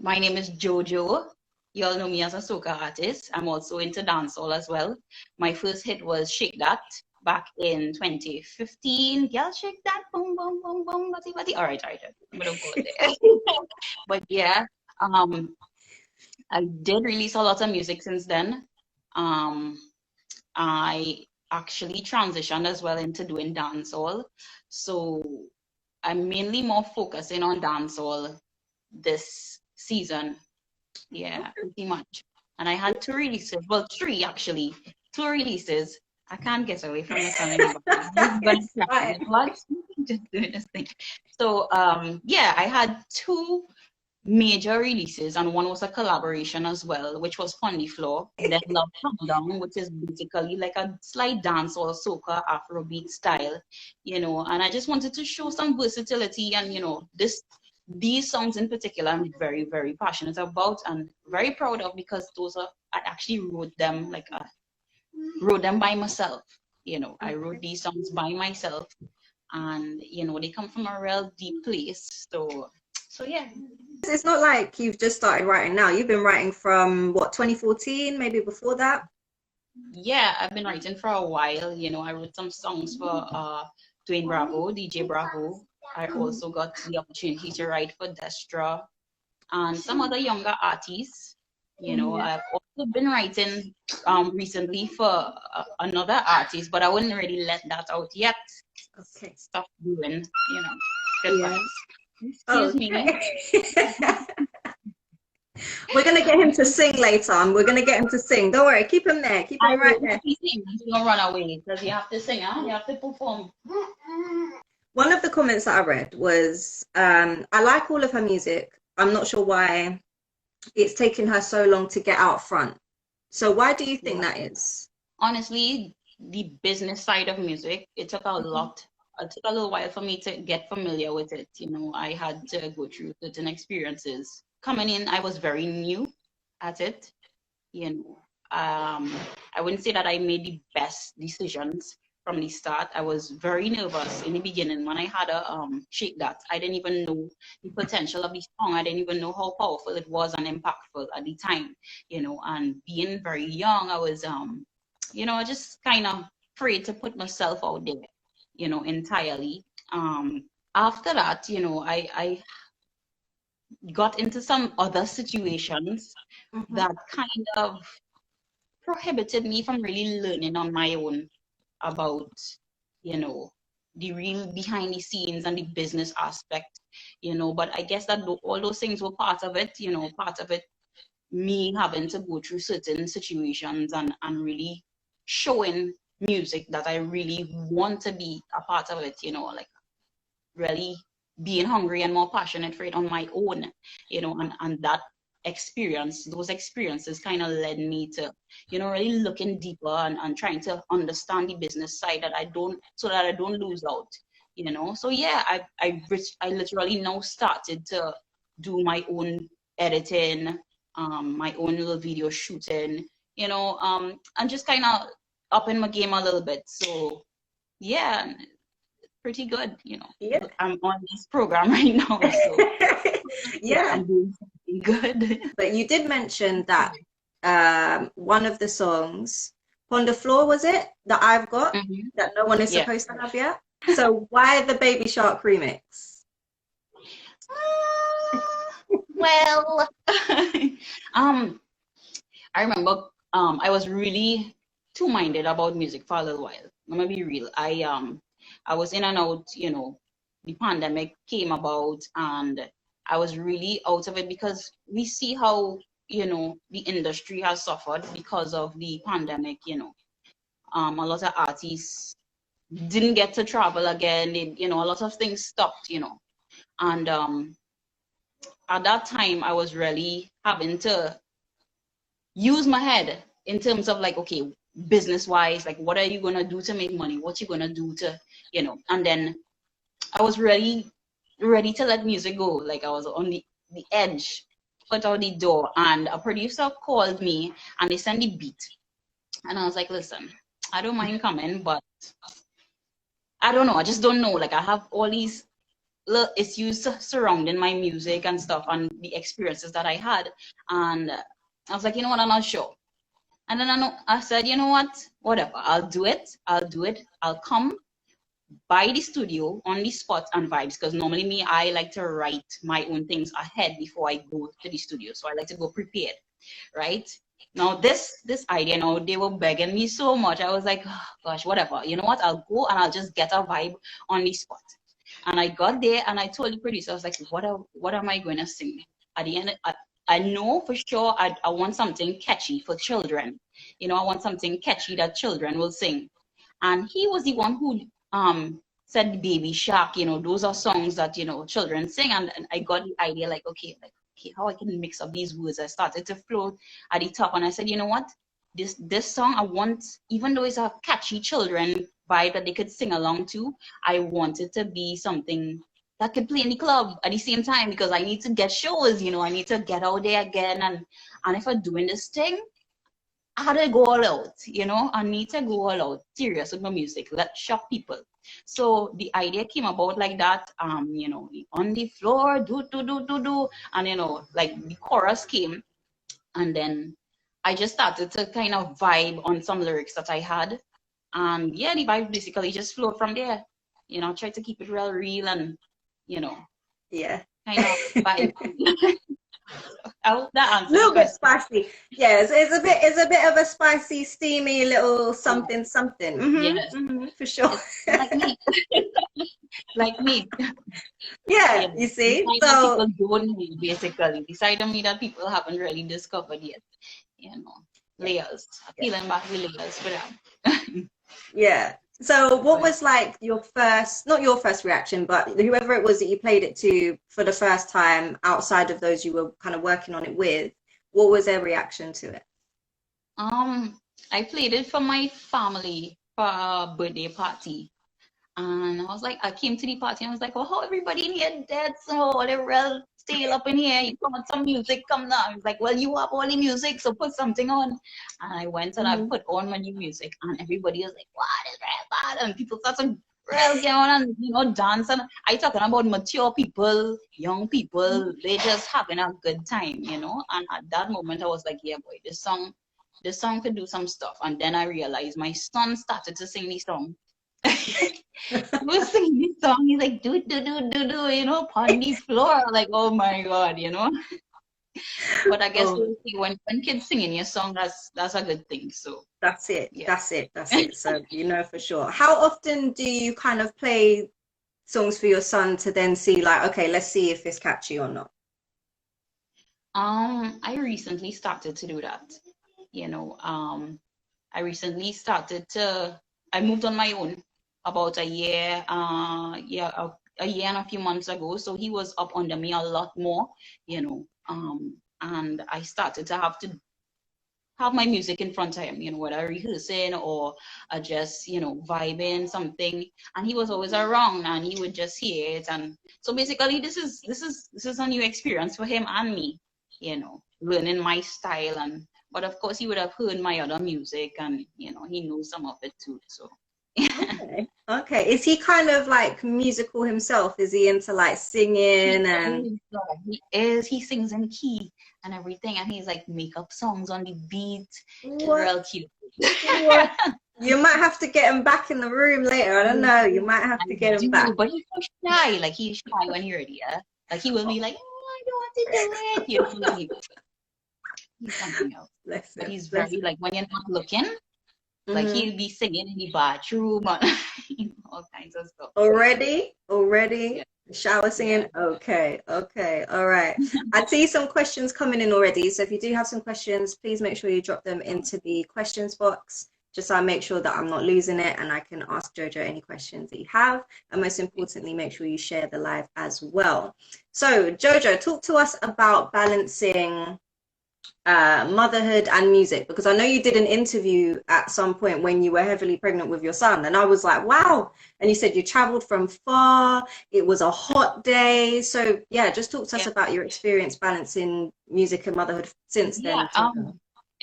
My name is Jojo. You all know me as a soca artist. I'm also into dancehall as well. My first hit was Shake That back in 2015. Girl, shake that, boom, boom, boom, boom, bati, bati. All right. I'm gonna go there. But yeah, um, I did release a lot of music since then. Um, I actually transitioned as well into doing dancehall. So I'm mainly more focusing on dancehall this season. Yeah, pretty much. And I had two releases, well, three actually, two releases. I can't get away from the telling you about it. This is gonna It's crack fine. my blood. Just doing this thing. So yeah, I had two major releases, and one was a collaboration as well, which was Funny Floor. Then Love Countdown, which is basically like a slight dance or soca Afrobeat style, and I just wanted to show some versatility, and these songs in particular I'm very, very passionate about and very proud of, because those are I actually wrote them by myself. I wrote these songs by myself, and they come from a real deep place. So yeah. It's not like you've just started writing now. You've been writing from what, 2014, maybe before that? Yeah, I've been writing for a while. I wrote some songs for Dwayne Bravo, DJ Bravo. I also got the opportunity to write for Destra and some other younger artists. I've also been writing recently for another artist, but I wouldn't really let that out yet. Okay. Stuff doing, good Yeah. vibes. Excuse me. We're gonna get him to sing later on. We're gonna get him to sing. Don't worry, keep him there. Keep him right there. You don't run away because you have to sing, huh? You have to perform. One of the comments that I read was, I like all of her music. I'm not sure why it's taken her so long to get out front. So why do you think that is? Honestly, the business side of music, it took a lot. It took a little while for me to get familiar with it. I had to go through certain experiences. Coming in, I was very new at it. I wouldn't say that I made the best decisions from the start. I was very nervous in the beginning when I had a Shake That. I didn't even know the potential of the song. I didn't even know how powerful it was and impactful at the time. And being very young, I was just kind of afraid to put myself out there, entirely. After that, I got into some other situations that kind of prohibited me from really learning on my own about, the real behind the scenes and the business aspect, but I guess that all those things were part of it, part of it, me having to go through certain situations and really showing music that I really want to be a part of it, like really being hungry and more passionate for it on my own, and that those experiences kind of led me to, really looking deeper and trying to understand the business side so that I don't lose out, So yeah, I literally now started to do my own editing, my own little video shooting, and just kind of upping my game a little bit. So yeah, pretty good, Yeah. I'm on this program right now, so yeah, Yeah. I'm doing something good. But you did mention that one of the songs, On the Floor, was it, that I've got, that no one is Yeah. supposed to have yet? So why the Baby Shark remix? Well, I remember I was really two-minded about music for a little while. I'm gonna be real. I was in and out, the pandemic came about and I was really out of it because we see how, the industry has suffered because of the pandemic, a lot of artists didn't get to travel again. A lot of things stopped, and at that time I was really having to use my head in terms of like, okay, business wise, like what are you gonna do to make money? What you gonna do to, and then I was really ready to let music go. Like I was on the edge, foot out the door, and a producer called me and they sent the beat. And I was like, listen, I don't mind coming, but I don't know. I just don't know. Like I have all these issues surrounding my music and stuff and the experiences that I had. And I was like, you know what, I'm not sure. And then I said, you know what, whatever, I'll do it. I'll come by the studio on the spot and vibes, because normally me, I like to write my own things ahead before I go to the studio. So I like to go prepared, right? Now this idea, now they were begging me so much. I was like, oh, gosh, whatever. You know what? I'll go and I'll just get a vibe on the spot. And I got there and I told the producer, I was like, what am I going to sing? At the end, I know for sure I want something catchy for children. You know, I want something catchy that children will sing. And he was the one who said Baby Shark, you know, those are songs that, you know, children sing. And I got the idea like, okay, how I can mix up these words. I started to float at the top and I said, you know what, this song I want, even though it's a catchy children vibe that they could sing along to, I want it to be something that could play in the club at the same time, because I need to get shows, you know, I need to get out there again. And if I'm doing this thing, I had to go all out, you know, I need to go all out, serious with my music, let's shock people. So the idea came about like that, you know, on the floor, do, and, you know, like the chorus came, and then I just started to kind of vibe on some lyrics that I had. And yeah, the vibe basically just flowed from there. You know, try to keep it real and, you know, yeah, kind of vibe. I hope that answers a little bit spicy. Yes, it's a bit of a spicy, steamy little something. Yes. For sure. Like me. Like me. Yeah, you see. So people don't know, basically. The side of me that people haven't really discovered yet. You know, layers. Peeling back the layers for them. yeah. So what was like your first, not your first reaction, but whoever it was that you played it to for the first time outside of those you were kind of working on it with, what was their reaction to it? I played it for my family for a birthday party. And I was like, I came to the party and I was like, oh, how everybody in here dead, so they're real still up in here. You want some music, come now. I was like, well, you have all the music, so put something on. And I went and I put on my new music, and everybody was like, what is that bad? And people started real get on and, you know, dance. And I talking about mature people, young people, they just having a good time, you know. And at that moment I was like, yeah, boy, this song could do some stuff. And then I realized my son started to sing this song. He was singing this song. He's like, do, you know, upon the floor. Like, oh my God, you know. But I guess when kids singing your song, that's a good thing. So that's it. Yeah. That's it. So you know for sure. How often do you kind of play songs for your son to then see like, okay, let's see if it's catchy or not? I recently started to do that. You know, I recently started to. I moved on my own about a year, a year and a few months ago. So he was up under me a lot more, you know, and I started to have my music in front of him, you know, whether rehearsing or just, you know, vibing something. And he was always around and he would just hear it. And so basically this is a new experience for him and me, you know, learning my style. But of course he would have heard my other music and, you know, he knows some of it too, so. Okay. Is he kind of like musical himself? Is he into like singing and he sings in key and everything, and he's like make up songs on the beat. What? Real cute. What? You might have to get him back in the room later. I don't know. You might have to get him back. But he's so shy. Like he's shy when you're ready. Yeah? Like he will be like, oh, I don't want to do it. You know, he's something else. But he's very like when you're not looking. Like he'll be singing in the bathroom, you know, all kinds of stuff. Already? Yeah. Shower singing? Yeah. Okay, all right. I see some questions coming in already. So if you do have some questions, please make sure you drop them into the questions box, just so I make sure that I'm not losing it and I can ask Jojo any questions that you have. And most importantly, make sure you share the live as well. So Jojo, talk to us about balancing motherhood and music, because I know you did an interview at some point when you were heavily pregnant with your son, and I was like, wow. And you said you traveled from far, it was a hot day. So yeah, just talk to us about your experience balancing music and motherhood since then.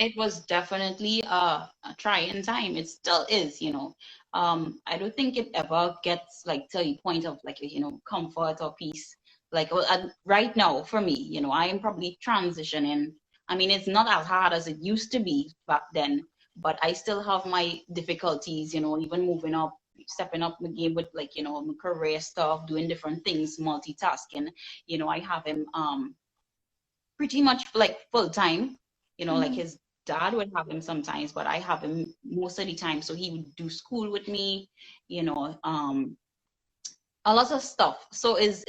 It was definitely a trying time. It still is, you know. I don't think it ever gets like to a point of like, you know, comfort or peace. Like well, right now for me, you know, I am probably transitioning. I mean, it's not as hard as it used to be back then, but I still have my difficulties, you know, even moving up, stepping up the game with like, you know, my career stuff, doing different things, multitasking. You know, I have him pretty much like full time. You know, like Mhm. his dad would have him sometimes, but I have him most of the time. So he would do school with me, you know, a lot of stuff. So it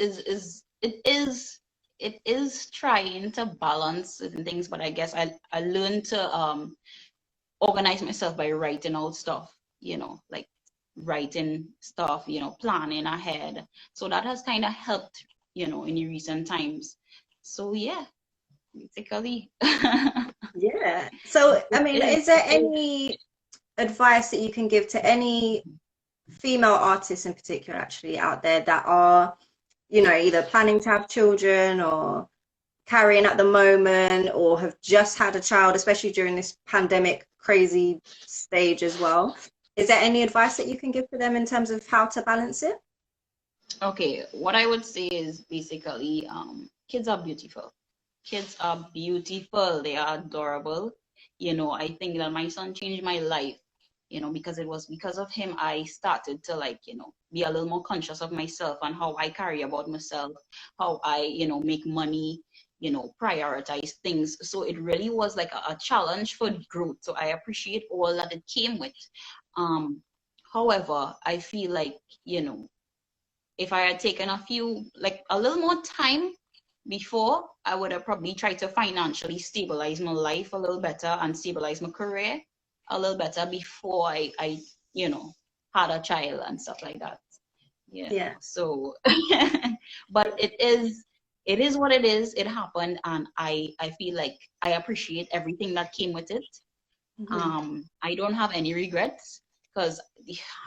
is trying to balance certain things, but I guess I learned to organize myself by writing out stuff, you know, like writing stuff, you know, planning ahead. So that has kind of helped, you know, in the recent times. So yeah, basically. Yeah. So, I It mean, is. is there It is. any advice that you can give to any female artists in particular, actually, out there that are, you know, either planning to have children or carrying at the moment or have just had a child, especially during this pandemic crazy stage as well? Is there any advice that you can give to them in terms of how to balance it? Okay, what I would say is basically, kids are beautiful. Kids are beautiful. They are adorable. You know, I think that my son changed my life, you know, because it was because of him I started to like, you know, be a little more conscious of myself and how I carry about myself, how I, you know, make money, you know, prioritize things. So it really was like a challenge for growth. So I appreciate all that it came with. Um, However, I feel like, you know, if I had taken a few, like a little more time before, I would have probably tried to financially stabilize my life a little better and stabilize my career a little better before I you know, had a child and stuff like that. You Yeah. know, so, but it is what it is. It happened, and I feel like I appreciate everything that came with it. Hmm. I don't have any regrets because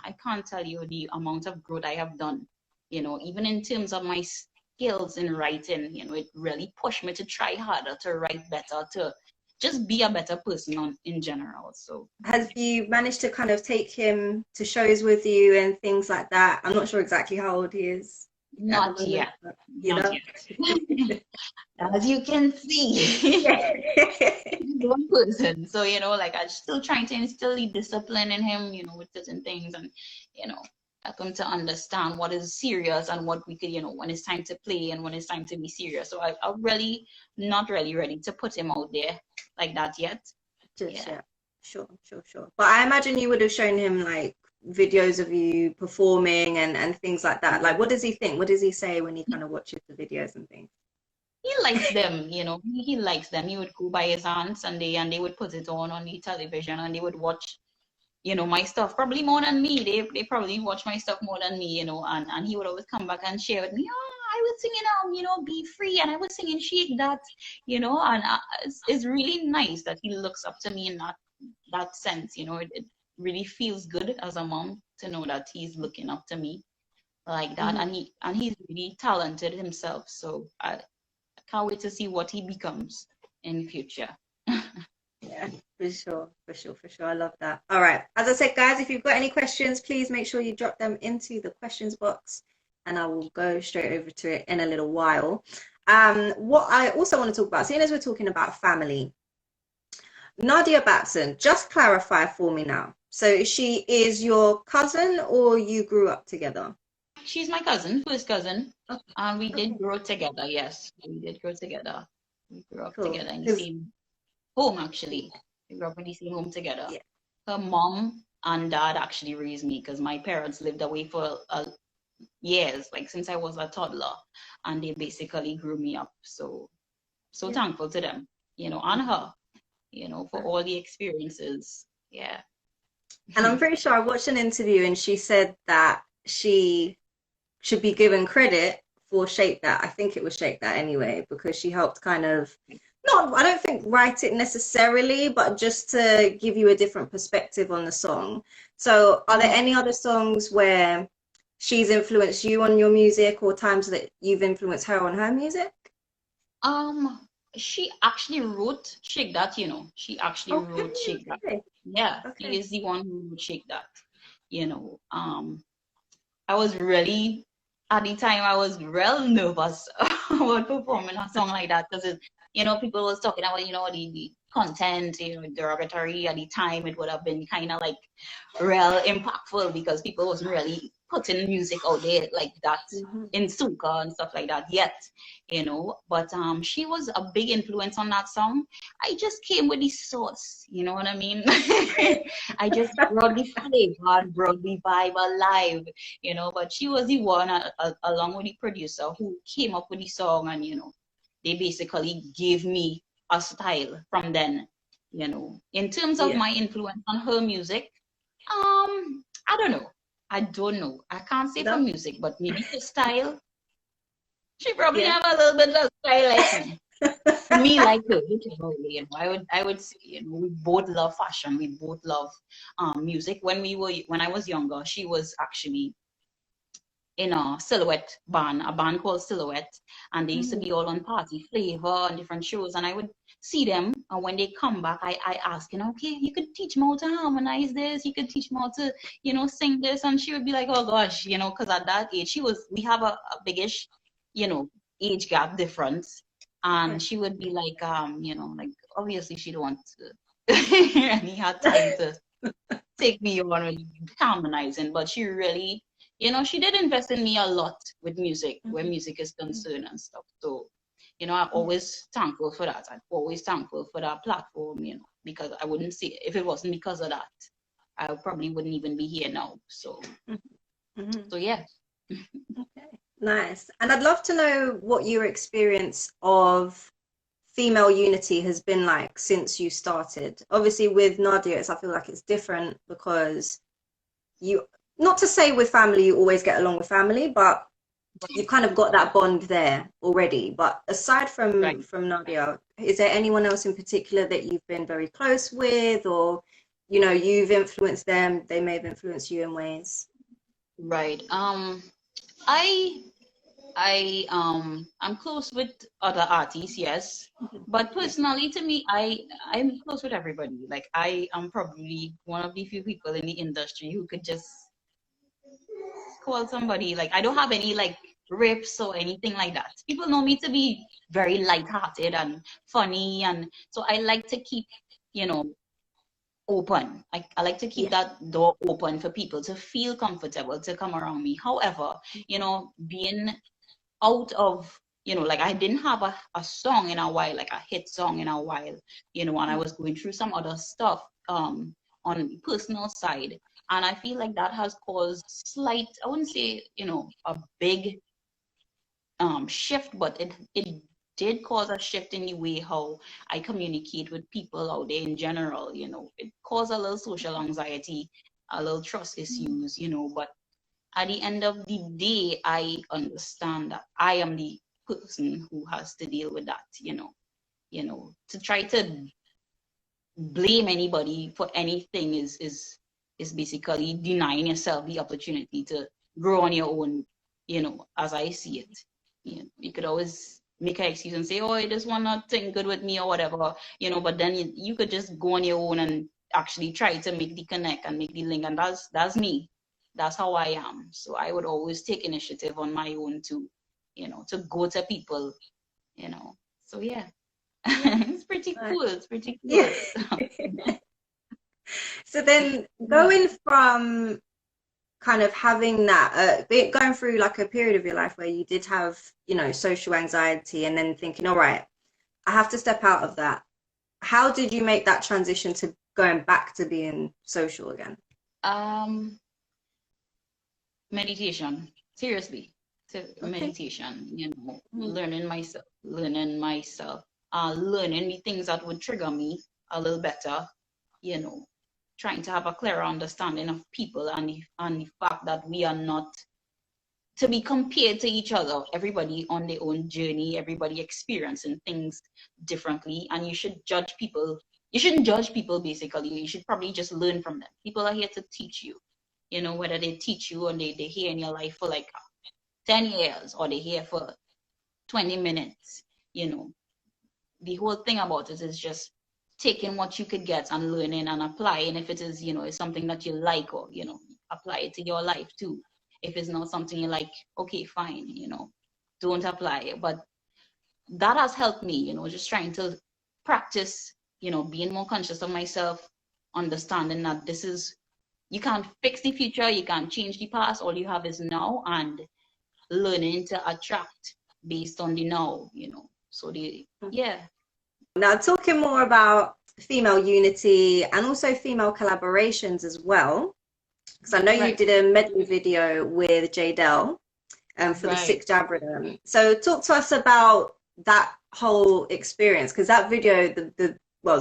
I can't tell you the amount of growth I have done. You know, even in terms of my skills in writing, you know, it really pushed me to try harder, to write better, to just be a better person in general. So, Have you managed to kind of take him to shows with you and things like that? I'm not sure exactly how old he is at the not moment, yet, but you not know. yet. As you can see. Yeah. He's one person. So, you know, like I'm still trying to instill the discipline in him, you know, with certain things and, you know, help him to understand what is serious and what we could, you know, when it's time to play and when it's time to be serious. So I'm really not really ready to put him out there like that yet. Just Yeah. yeah, sure, sure, sure. But I imagine you would have shown him like videos of you performing and things like that. Like, what does he think? What does he say when he kind of watches the videos and things? He likes them, you know, he likes them. He would go by his aunts and they would put it on the television and they would watch, you know, my stuff probably more than me. They probably watch my stuff more than me, you know, and he would always come back and share with me, oh, I was singing you know, Be Free, and I was singing Shake That, you know, and it's really nice that he looks up to me in that sense, you know. It really feels good as a mom to know that he's looking up to me like that, Hmm. and he's really talented himself. So I can't wait to see what he becomes in the future. Yeah, for sure, for sure, for sure. I love that. All right. As I said, guys, if you've got any questions, please make sure you drop them into the questions box and I will go straight over to it in a little while. What I also want to talk about, seeing as we're talking about family, Nadia Batson, just clarify for me now. So she is your cousin or you grew up together? She's my cousin, first cousin, Okay, and we did okay, grow together. Yes, we did grow together. We grew up cool. together in the Because same home, actually. We grew up in the same home together. yeah, Her mom and dad actually raised me because my parents lived away for years, like since I was a toddler, and they basically grew me up. So, so yeah. thankful to them, you know, and her, you know, for Yeah. all the experiences. Yeah. And I'm pretty sure I watched an interview and she said that she should be given credit for Shape That. I think it was Shape That anyway, because she helped kind of, not, I don't think write it necessarily, but just to give you a different perspective on the song. So, are there Mhm. any other songs where she's influenced you on your music or times that you've influenced her on her music? Um, She actually wrote Shake That, She actually wrote Shake That. Okay. Yeah, she Okay. is the one who wrote Shake That. I was really, at the time, I was real nervous about performing a song like that because, people was talking about, the content, derogatory at the time. It would have been kind of like real impactful because people wasn't really putting music out there like that Mm-hmm. in soca and stuff like that yet, But she was a big influence on that song. I just came with the sauce, you know what I mean? I just brought the flavor and brought the vibe alive, But she was the one, along with the producer, who came up with the song, and they basically gave me a style from then, In terms of Yeah. my influence on her music, I don't know. I don't know. I can't say for No? music, but maybe the style. She probably Yeah. have a little bit of style like me. Me like her, whichever way, I would say, we both love fashion. We both love music. When I was younger, she was actually in a Silhouette band, a band called Silhouette, and they used to Mm-hmm. be all on Party Flavor and different shows, and I would see them, and when they come back, I ask, okay, you could teach me how to harmonize this, you could teach me how to, sing this, and she would be like, oh gosh, because at that age, we have a biggish, you know, age gap difference, Yeah. and she would be like, like, obviously she don't want to, and he had time to take me on with harmonizing, but she really, she did invest in me a lot with music, where Mm-hmm. music is concerned and stuff. So, I'm always thankful for that. I'm always thankful for that platform, because I wouldn't see it if it wasn't because of that. I probably wouldn't even be here now. So, Mm-hmm. so yeah. Okay. Nice. And I'd love to know what your experience of female unity has been like since you started. Obviously, with Nadia, I feel like it's different because you, not to say with family you always get along with family, but you've kind of got that bond there already. But aside from Right. Nadia, is there anyone else in particular that you've been very close with, or you've influenced them, they may have influenced you in ways? Right. I I'm close with other artists, yes. But Yeah. personally, to me, I'm close with everybody. Like, I am probably one of the few people in the industry who could just call somebody. Like, I don't have any like rips or anything like that. People know me to be very light-hearted and funny, and so I like to keep, you know, open. I like to keep Yeah. that door open for people to feel comfortable to come around me. However, being out of, like, I didn't have a song in a while, like a hit song in a while, and I was going through some other stuff on the personal side. And I feel like that has caused slight, I wouldn't say, a big shift, but it did cause a shift in the way how I communicate with people out there in general. It caused a little social anxiety, a little trust issues, but at the end of the day, I understand that I am the person who has to deal with that, to try to blame anybody for anything is basically denying yourself the opportunity to grow on your own, as I see it. You could always make an excuse and say, oh, this one not thing good with me or whatever, but then you could just go on your own and actually try to make the connect and make the link. And that's me. That's how I am. So I would always take initiative on my own to go to people, So yeah. Yeah. It's pretty Right. cool. It's pretty Yeah. cool. So then going from kind of having that, going through like a period of your life where you did have, social anxiety, and then thinking, all right, I have to step out of that. How did you make that transition to going back to being social again? Um, Meditation. Seriously. Okay. Meditation, Mm. learning myself, learning the things that would trigger me a little better, you know, trying to have a clearer understanding of people, and the fact that we are not to be compared to each other. Everybody on their own journey, everybody experiencing things differently, and you should judge people. You shouldn't judge people, basically. You should probably just learn from them. People are here to teach you, whether they teach you and they're here in your life for like 10 years or they're here for 20 minutes, you know, the whole thing about it is just taking what you could get and learning and applying. If it is, it's something that you like, or, apply it to your life too. If it's not something you like, okay, fine, don't apply it. But that has helped me, just trying to practice, being more conscious of myself, understanding that you can't fix the future, you can't change the past, all you have is now, and learning to attract based on the now, So yeah. Now, talking more about female unity and also female collaborations as well, because I know you did a medley video with Jojo for the 6 Jab rhythm. So talk to us about that whole experience, because that video, the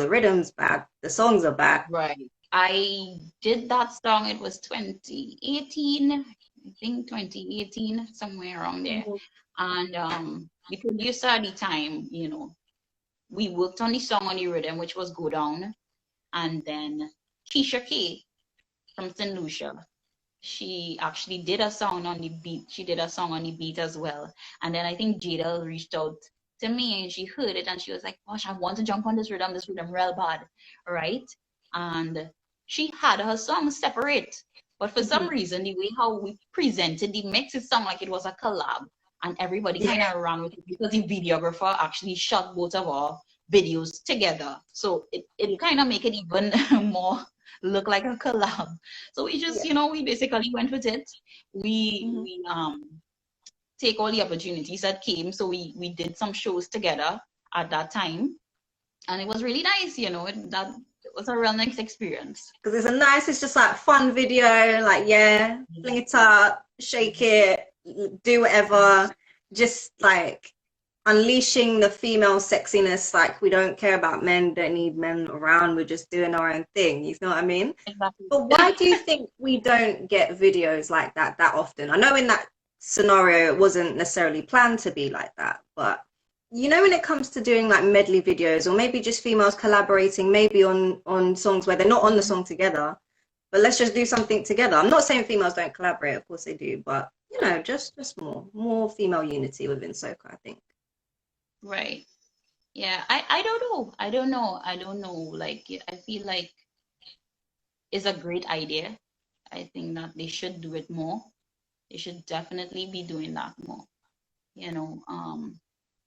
rhythm's bad, the songs are bad. Right. I did that song, it was 2018, I think 2018, somewhere around there. And the producer at the time, we worked on the song on the rhythm, which was Go Down. And then Keisha K from St. Lucia, she actually did a song on the beat. She did a song on the beat as well. And then I think Jada reached out to me and she heard it and she was like, gosh, I want to jump on this rhythm real bad, right? And she had her songs separate. But for some reason, the way how we presented the mix, it sounded like it was a collab. And everybody kind of ran with it because the videographer actually shot both of our videos together. So it kind of make it even more look like a collab. So we just, we basically went with it. We take all the opportunities that came. So we did some shows together at that time. And it was really nice, that was a real nice experience. Because it's just like fun video, like, fling it up, shake it, do whatever, just like unleashing the female sexiness. Like, we don't care about men, don't need men around, we're just doing our own thing, you know what I mean? Exactly. But why do you think we don't get videos like that often? I know in that scenario it wasn't necessarily planned to be like that, but when it comes to doing like medley videos, or maybe just females collaborating maybe on songs where they're not on the song together, but let's just do something together. I'm not saying females don't collaborate, of course they do, but just more female unity within soca, I think. Right. Yeah, I don't know. Like, I feel like it's a great idea. I think that they should do it more. They should definitely be doing that more.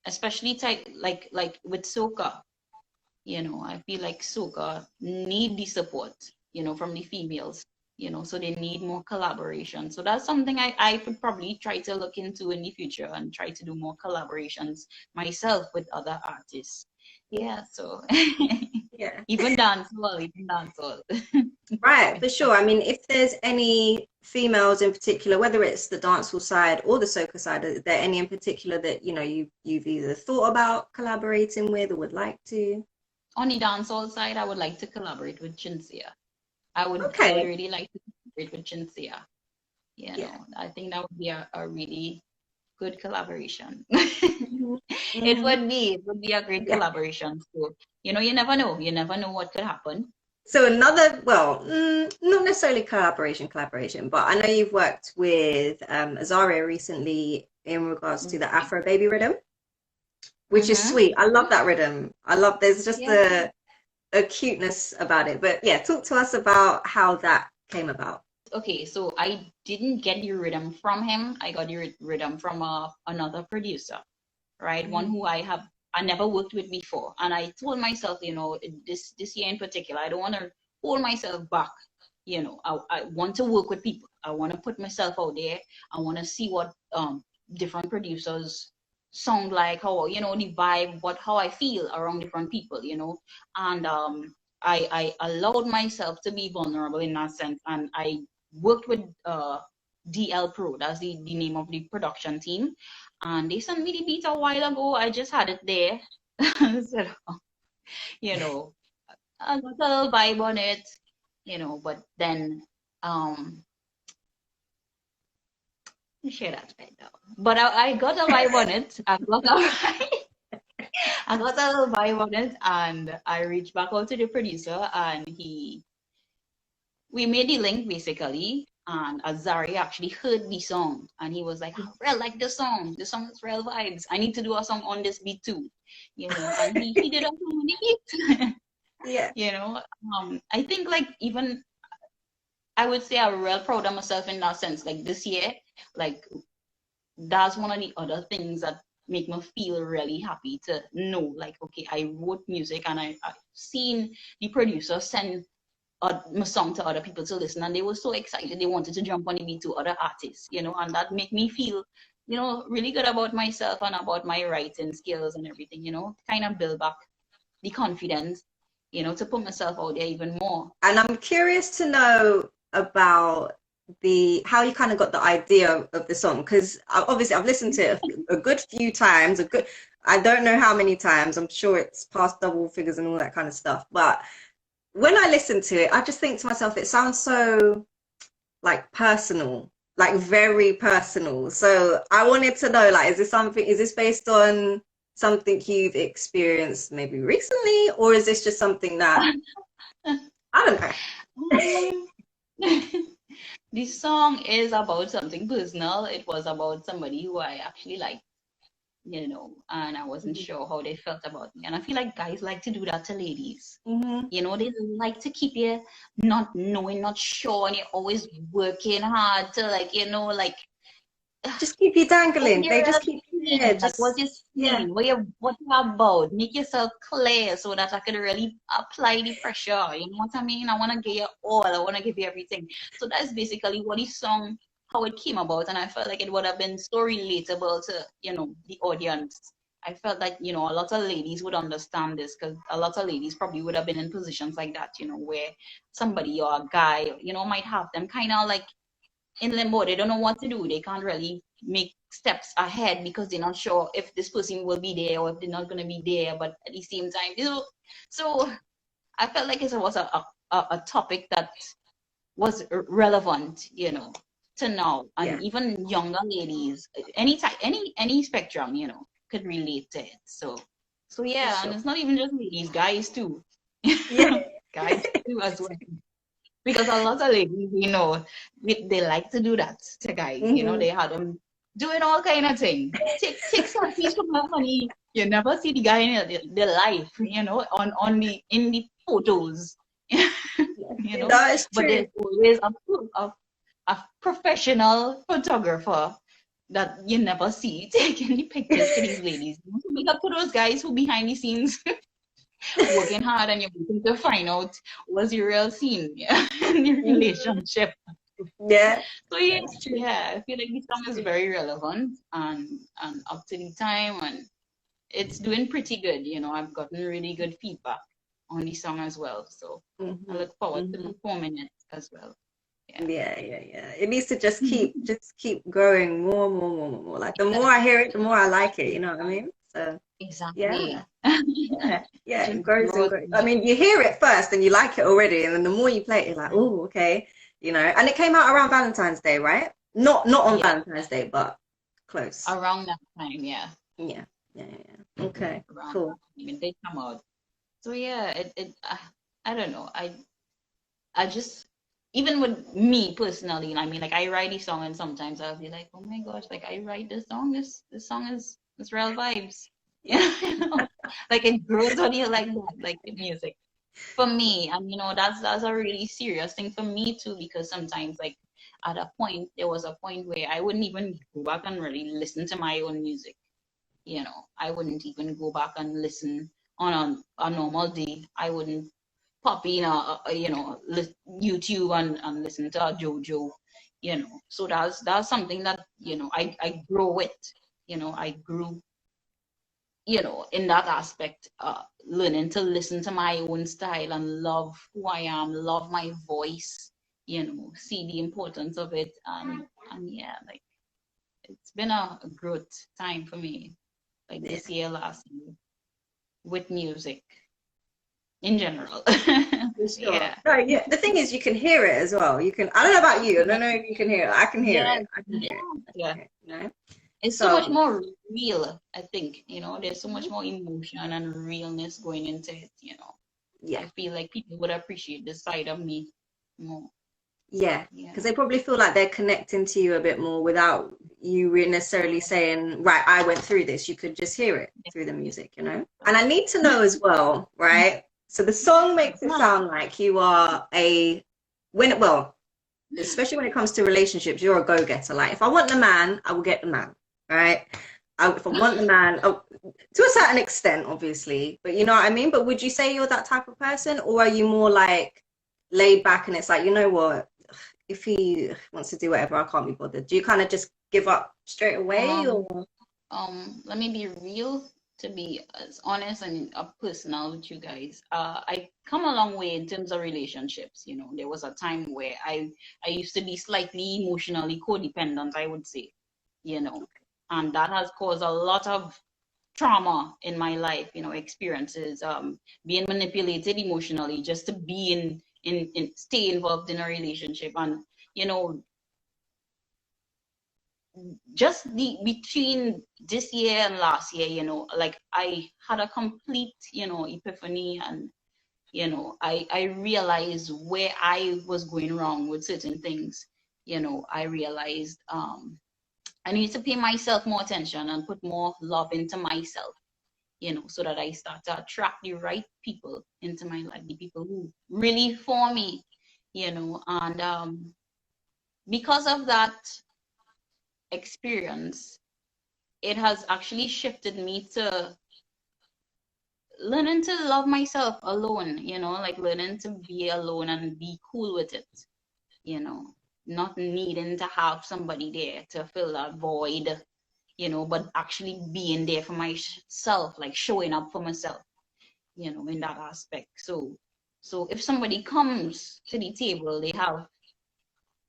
Especially like with soca. I feel like soca need the support, from the females. So they need more collaboration. So that's something I could probably try to look into in the future and try to do more collaborations myself with other artists. Yeah, so even dancehall. Right, for sure. I mean, if there's any females in particular, whether it's the dancehall side or the soca side, are there any in particular that you've either thought about collaborating with or would like to? On the dancehall side, I would like to collaborate with Chinsia. I would really like to collaborate with Chinsia. I think that would be a really good collaboration. It would be a great collaboration. So, you never know. You never know what could happen. So another, not necessarily collaboration, but I know you've worked with Azaria recently in regards to the Afro Baby rhythm, which is sweet. I love that rhythm. There's just a cuteness about it. But talk to us about how that came about. Okay, so I didn't get the rhythm from him. I got the rhythm from another producer, right? One who I never worked with before. And I told myself, this year in particular, I don't want to hold myself back. I want to work with people. I want to put myself out there. I want to see what different producers sound like, how, the vibe, how I feel around different people, and I allowed myself to be vulnerable in that sense. And I worked with DL Pro, that's the name of the production team, and they sent me the beat a while ago. I just had it there. So, I got a little vibe on it, but then share that right now. But I got a vibe on it. I got a little vibe on it, and I reached back out to the producer, and we made the link basically, And Azari actually heard the song and he was like, I really like the song. The song is real vibes. I need to do a song on this beat too. You know, and he did a song on the beat. Yeah. You know, I think like even I would say I'm real proud of myself in that sense. Like this year, like that's one of the other things that make me feel really happy to know, like, okay, I wrote music and I've seen the producer send my song to other people to listen, and they were so excited they wanted to jump on the beat to other artists, you know, and that made me feel, you know, really good about myself and about my writing skills and everything, you know, kind of build back the confidence, you know, to put myself out there even more. And I'm curious to know about how you kind of got the idea of the song, because obviously I've listened to it a good few times, I don't know how many times, I'm sure it's past double figures and all that kind of stuff, but when I listen to it, I just think to myself, it sounds so like personal, like very personal. So I wanted to know, like, is this based on something you've experienced maybe recently, or is this just something that, I don't know. The song is about something personal. It was about somebody who I actually like, you know, and I wasn't sure how they felt about me. And I feel like guys like to do that to ladies. Mm-hmm. You know, they like to keep you not knowing, not sure, and you're always working hard to, like, you know, like Just keep you dangling. They just keep like what you yeah. saying, what you about, make yourself clear so that I could really apply the pressure. You know what I mean? I want to give you all. I want to give you everything. So that's basically what the song, how it came about, and I felt like it would have been so relatable to, you know, the audience. I felt like, you know, a lot of ladies would understand this because a lot of ladies probably would have been in positions like that, you know, where somebody or a guy, you know, might have them kind of like in limbo. They don't know what to do. They can't really make steps ahead because they're not sure if this person will be there or if they're not going to be there. But at the same time, you know, so I felt like it was a topic that was relevant, you know, to now, and Yeah. even younger ladies, any type, any spectrum, you know, could relate to it. So yeah, Sure. and it's not even just ladies, guys too. Yeah. Guys too as well. Because a lot of ladies, you know, they like to do that to guys. You know, Mm-hmm. they had them doing all kind of things. Take selfies from her money. You never see the guy in the life, you know, in the photos. You know, That is but there's true. always a professional photographer that you never see taking the pictures for these ladies. So big up to those guys who behind the scenes working hard and you're waiting to find out what's your real scene, yeah, in your relationship. Yeah, So yeah, that's true. yeah, I feel like this song is very relevant and up to the time, and it's doing pretty good. You know, I've gotten really good feedback on the song as well. So I Mm-hmm. look forward to Mm-hmm. performing it as well. Yeah. Yeah. It needs to just keep growing more. Like the more I hear it, the more I like it. You know what I mean? So Exactly. yeah, yeah. It Just grows and grow. grows. I mean, you hear it first and you like it already, and then the more you play it, you're like, oh, okay. You know. And it came out around Valentine's Day, right? Not on Yeah, Valentine's Day, but close. around that time. Yeah, Yeah. Okay, around cool. that time, and they come out. So yeah, I don't know. I just, even with me personally, I mean, like I write a song and sometimes I'll be like, oh my gosh, like I write this song. This song is real vibes. You know, like it grows on you like that, like the music. For me, and you know, that's a really serious thing for me too, because sometimes like there was a point where I wouldn't even go back and really listen to my own music. You know, I wouldn't even go back and listen on a normal day. I wouldn't pop in you know, YouTube and listen to a Jojo, you know. So that's something that, you know, I grow with, you know, I grew, you know, in that aspect, learning to listen to my own style and love who I am, love my voice, you know, see the importance of it, and yeah, like it's been a growth time for me, like Yeah. this year, last year, with music in general. For sure. Yeah. No, yeah. The thing is, you can hear it as well. You can. I don't know about you. I don't know if you can hear it. I can hear Yeah, it. I can yeah, hear it. I can yeah. hear it. You know. It's so much So more real, I think. You know, there's so much more emotion and realness going into it, you know. yeah, I feel like people would appreciate this side of me more. Yeah, Yeah. because they probably feel like they're connecting to you a bit more without you really necessarily saying, right, I went through this. You could just hear it through the music, you know? And I need to know as well, right? So the song makes it sound like you are well, especially when it comes to relationships, you're a go-getter. Like, if I want the man, I will get the man, right? If I want the man, to a certain extent, obviously, but you know what I mean? But would you say you're that type of person, or are you more like laid back and it's like, you know what? If he wants to do whatever, I can't be bothered. Do you kind of just give up straight away, or? Let me be real, to be as honest and personal with you guys. I come a long way in terms of relationships. You know, there was a time where I used to be slightly emotionally codependent, I would say, you know, and that has caused a lot of trauma in my life, you know, experiences, being manipulated emotionally just to be in stay involved in a relationship. And you know, just the between this year and last year, you know, like I had a complete, you know, epiphany. And you know, I realized where I was going wrong with certain things. You know, I realized I need to pay myself more attention and put more love into myself, you know, so that I start to attract the right people into my life, the people who really for me, you know. And because of that experience, it has actually shifted me to learning to love myself alone, you know, like learning to be alone and be cool with it, you know, not needing to have somebody there to fill that void, you know, but actually being there for myself, like showing up for myself, you know, in that aspect. So if somebody comes to the table, they have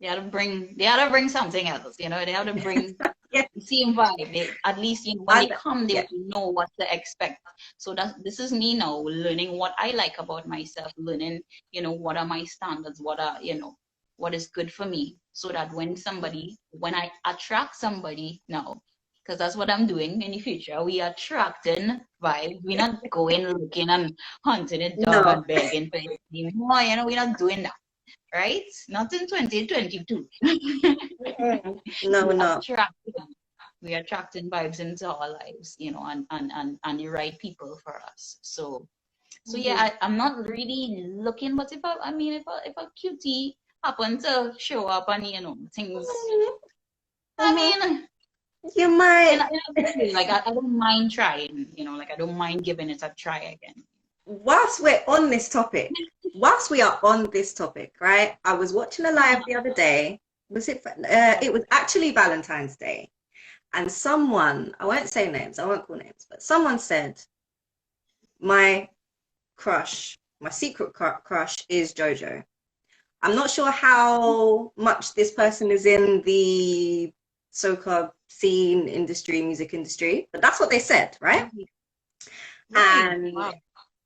to bring something else, you know, they have to bring Yeah, the same vibe. At least, you know, when they come, they yeah. will know what to expect. So that this is me now learning what I like about myself, learning, you know, what are my standards, what are, you know, what is good for me, so that when I attract somebody now, because that's what I'm doing in the future, we are attracting vibes. We're not going looking and hunting it down No, and begging for it anymore. You know, we're not doing that, right? Not in 2022. no, we no. attracting we attracting vibes into our lives, you know, and the right people for us. So yeah, I'm not really looking, but if a cutie happen to show up and you know things, I Mhm. mean, You might. in a good way, like I don't mind trying, you know, like I don't mind giving it a try again. Whilst we're on this topic, whilst we are on this topic, right? I was watching a live the other day. Was it? It was actually Valentine's Day, and someone, I won't say names, I won't call names, but someone said, my crush, my secret crush is Jojo. I'm not sure how much this person is in the soca scene industry, music industry, but that's what they said, right? Right. And Wow.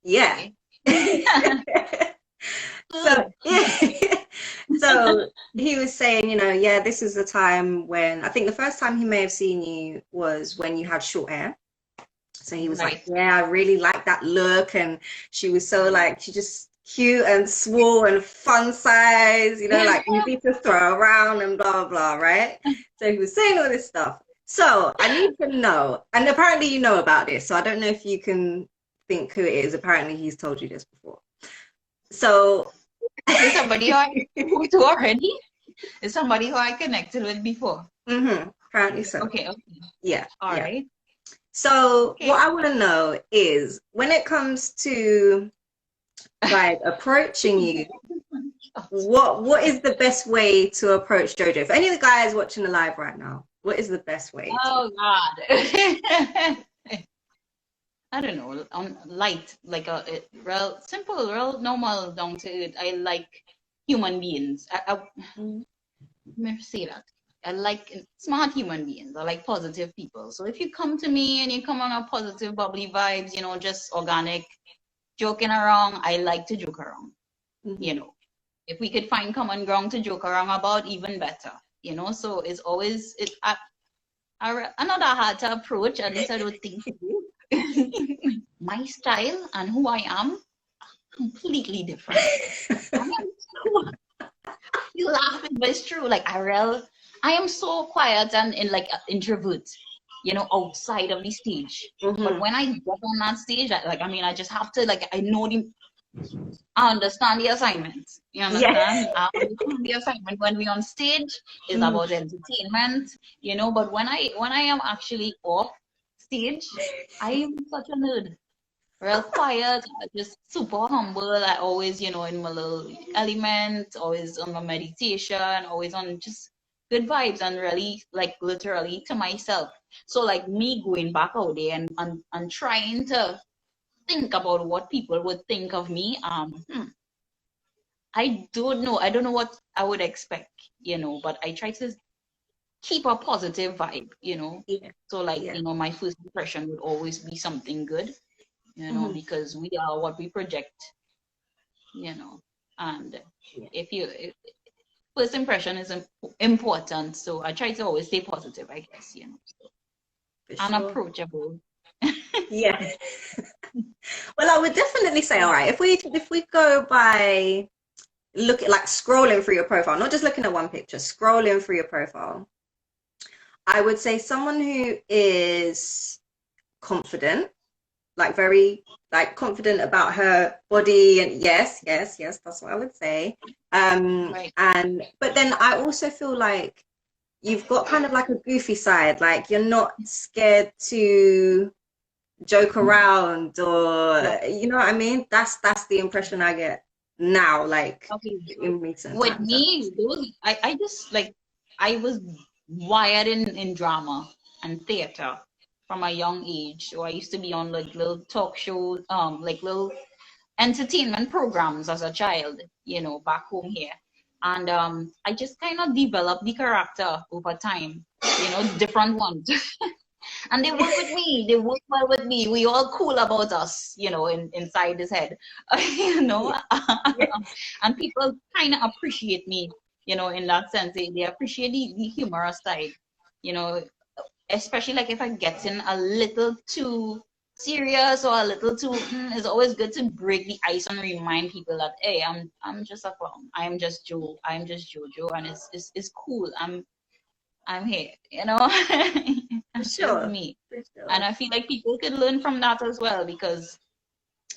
yeah. Okay. So yeah. So he was saying, you know, yeah, this is the time when I think the first time he may have seen you was when you had short hair. So he was like, Right. yeah, I really like that look. And she was so like, she just cute and small and fun size, you know, like easy to throw around and blah, blah, right? So he was saying all this stuff. So I need to know, and apparently you know about this, so I don't know if you can think who it is. Apparently he's told you this before. So Is this somebody who I talked to already? Is somebody who I connected with before? apparently so. Okay. Okay. Yeah, All yeah. right. So Okay. what I want to know is when it comes to like approaching you, what is the best way to approach Jojo? For any of the guys watching the live right now, what is the best way to? Oh God. I don't know. Light, like a real simple, real normal, down to earth. I like human beings. Let me say that. I like smart human beings. I like positive people. So if you come to me and you come on a positive, bubbly vibes, you know, just organic, joking around, I like to joke around. You Mhm. know, if we could find common ground to joke around about, even better. You know, so it's always another hard to approach. At least I don't think it is. My style and who I am completely different. I am so, you laughing, but it's true. Like I am so quiet and in like an introvert, you know, outside of the stage. But when I get on that stage, I mean, I just have to like I understand the assignment. You Yes. understand? I understand the assignment when we on stage is about entertainment, you know. But when I am actually off stage, I am such a nerd. Real quiet, just super humble. I always, you know, in my little element, always on my meditation, always on just good vibes and really like literally to myself. So like me going back out there and trying to think about what people would think of me, I don't know. I don't know what I would expect, you know, but I try to keep a positive vibe, you know. Yeah. So like, Yeah. you know, my first impression would always be something good, you know, because we are what we project, you know. And Yeah. if first impression is important, so I try to always stay positive, I guess, you know. So, For and sure. approachable. Yeah. Well, I would definitely say, all right, if we go by look at like scrolling through your profile, not just looking at one picture, scrolling through your profile, I would say someone who is confident, like very like confident about her body, and yes, that's what I would say. Right. And but then I also feel like you've got kind of like a goofy side, like you're not scared to joke around, or Yep. you know what I mean. That's the impression I get now, like Okay. in recent With times at me, least. those I just like I was wired in drama and theater from a young age. So I used to be on like little talk shows, like little entertainment programs as a child, you know, back home here. And I just kind of developed the character over time, you know, different ones. And they work with me. They work well with me. We all cool about us, you know, inside his head, you know. Yeah. Yeah. And people kind of appreciate me, you know, in that sense. They appreciate the humorous side, you know, especially like if I get in a little too serious or a little too. It's always good to break the ice and remind people that hey, I'm just a clown. I'm just Joe. I'm just Jojo, and it's cool. I'm here, you know. For That's just sure. me. For And sure. I feel like people could learn from that as well because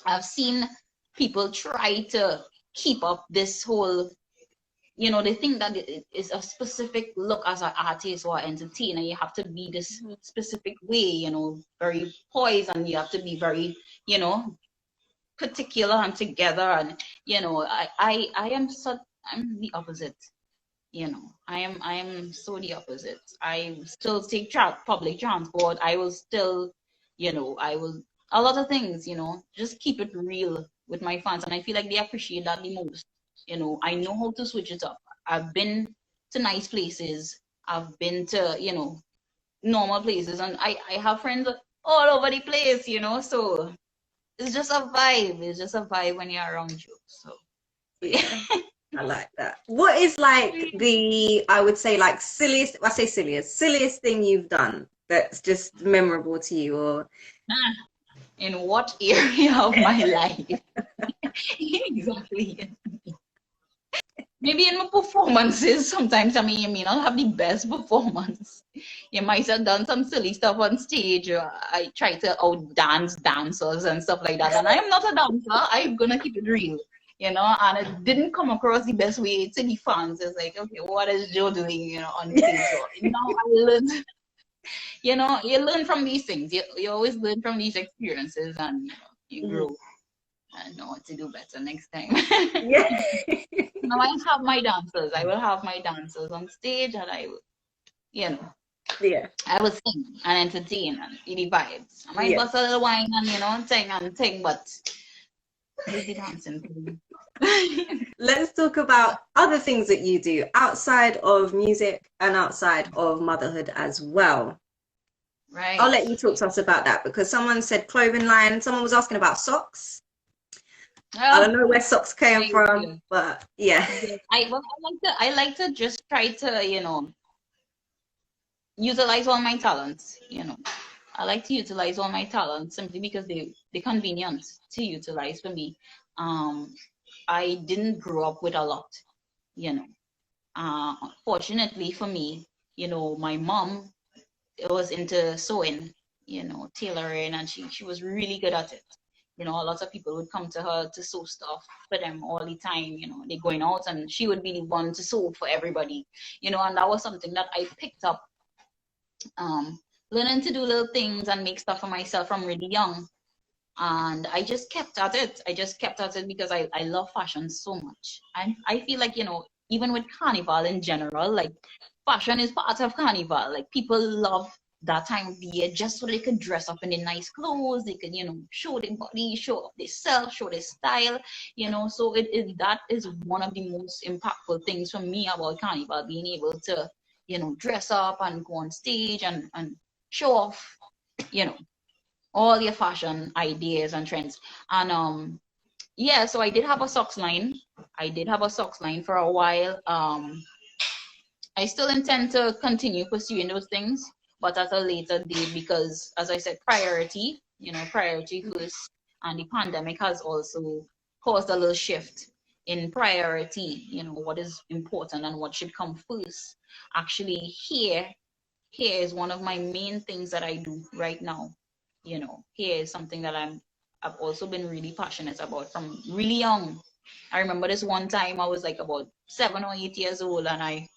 I've seen people try to keep up this whole, you know, they think that it is a specific look as an artist or entertainer. You have to be this specific way, you know, very poised, and you have to be very, you know, particular and together. And, you know, I am such, I'm the opposite. You know, I am so the opposite. I still take public transport. I will still, you know, I will a lot of things, you know, just keep it real with my fans, and I feel like they appreciate that the most. You know, I know how to switch it up. I've been to nice places. I've been to, you know, normal places, and I have friends all over the place, you know. So it's just a vibe. It's just a vibe when you're around you. So Yeah. I like that. What is like the, I would say like silliest, I say silliest thing you've done that's just memorable to you, or in what area of my life? Exactly. Maybe in my performances, sometimes I mean you may not have the best performance. You might have done some silly stuff on stage. Or I try to out dance dancers and stuff like that. And I am not a dancer. I'm gonna keep it real. You know, and it didn't come across the best way to the fans. It's like, okay, what is Joe doing, you know, on stage? So now I learned, you know, you learn from these things. You always learn from these experiences, and you know, you Mhm. grow and know what to do better next time. Yeah. Now I have my dancers. I will have my dancers on stage, and I will, you know, Yeah. I will sing and entertain and be the vibes. I might Yeah. bust a little wine and you know sing and sing, but it's the dancing thing. Let's talk about other things that you do outside of music and outside of motherhood as well. I'll Right. let you talk to us about that because someone said clothing line. Someone was asking about socks. I Oh, don't know where socks came thank from, you. but yeah. Yes. I like to just try to you know utilize all my talents. You know, I like to utilize all my talents simply because they're convenient to utilize for me. Um, I didn't grow up with a lot, you know. Fortunately for me, my mom was into sewing, tailoring, and she was really good at it. A lot of people would come to her to sew stuff for them all the time. They're going out, and she would be the one to sew for everybody. And that was something that I picked up, um, learning to do little things and make stuff for myself from really young. And I just kept at it. I just kept at it because I love fashion so much. I feel like, even with carnival in general, like fashion is part of carnival. Like people love that time of the year just so they could dress up in their nice clothes. They could, show their body, show off their self, show their style, So that is one of the most impactful things for me about carnival, being able to, dress up and go on stage and show off, you know, all your fashion ideas and trends. And yeah, so I did have a socks line. I did have a socks line for a while. I still intend to continue pursuing those things, but at a later date, because as I said, priority, priority first. And the pandemic has also caused a little shift in priority, what is important and what should come first. Actually, here is one of my main things that I do right now. Here is something that I've also been really passionate about from really young. I remember this one time I was like about 7 or 8 years old, and I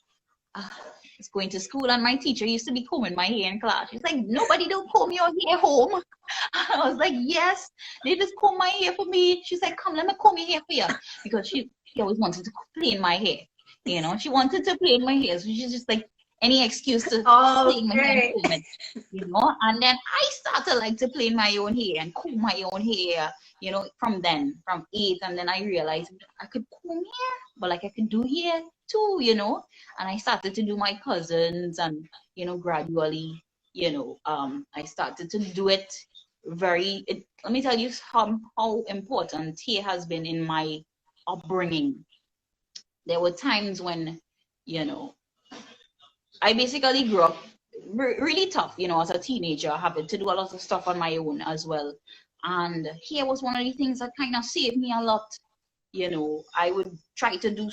was going to school, and my teacher used to be combing my hair in class. She's like, "Nobody don't comb your hair home." I was like, "Yes, they just comb my hair for me." She's like, "Come, let me comb your hair for you," because she always wanted to plait my hair. She wanted to plait my hair, so she's just like any excuse to plait my hair and comb it. And then I started like to plait my own hair and comb my own hair. From 8, and then I realized I could comb hair, but like I could do hair too. And I started to do my cousins, and gradually, I started to do it. Let me tell you how important hair has been in my upbringing. There were times when, I basically grew up really tough, as a teenager, having to do a lot of stuff on my own as well. And hair was one of the things that kind of saved me a lot. I would try to do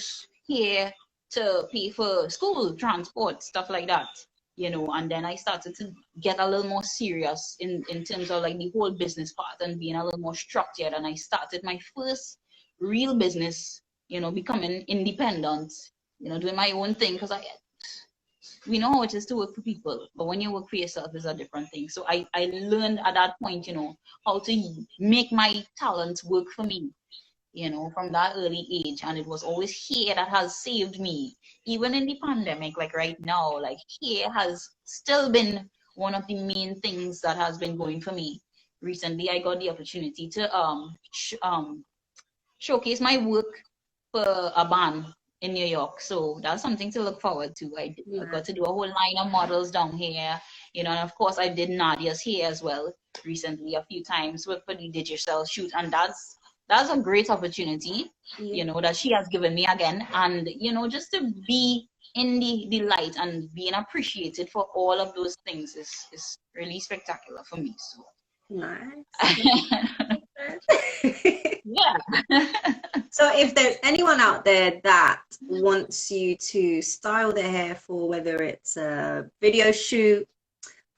hair to pay for school, transport, stuff like that. And then I started to get a little more serious in terms of like the whole business part and being a little more structured. And I started my first real business, becoming independent, doing my own thing, because we know how it is to work for people, but when you work for yourself is a different thing. So I learned at that point, how to make my talents work for me, from that early age. And it was always here that has saved me. Even in the pandemic, like right now, like here has still been one of the main things that has been going for me. Recently, I got the opportunity to showcase my work for a band in New York. So that's something to look forward to. I got to do a whole line of models down here, and of course I did Nadia's hair as well recently a few times for the digital shoot, and that's a great opportunity, that she has given me again. And just to be in the light and being appreciated for all of those things is really spectacular for me. So nice. Yeah. So if there's anyone out there that wants you to style their hair for, whether it's a video shoot,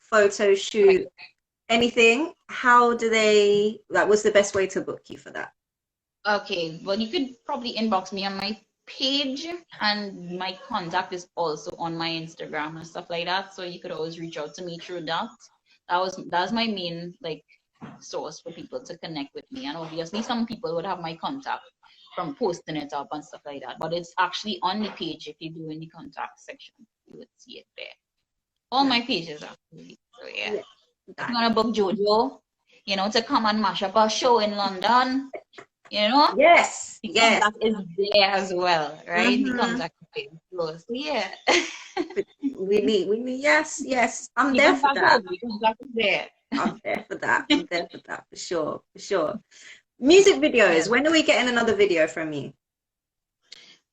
photo shoot, anything, how do they, what's the best way to book you for that? Okay, well, you could probably inbox me on my page, and my contact is also on my Instagram and stuff like that. So you could always reach out to me through that. That's my main source for people to connect with me. And obviously some people would have my contact from posting it up and stuff like that. But it's actually on the page. If you go in the contact section, you would see it there. All my pages actually. So yeah. I'm gonna book Jojo, to come and mash up a show in London. Yes, the contact is there as well, right? The contact is close. So yeah. we need yes. I'm there for that. The contact is there. I'm there for that. I'm there for that, for sure. Music videos. When are we getting another video from you?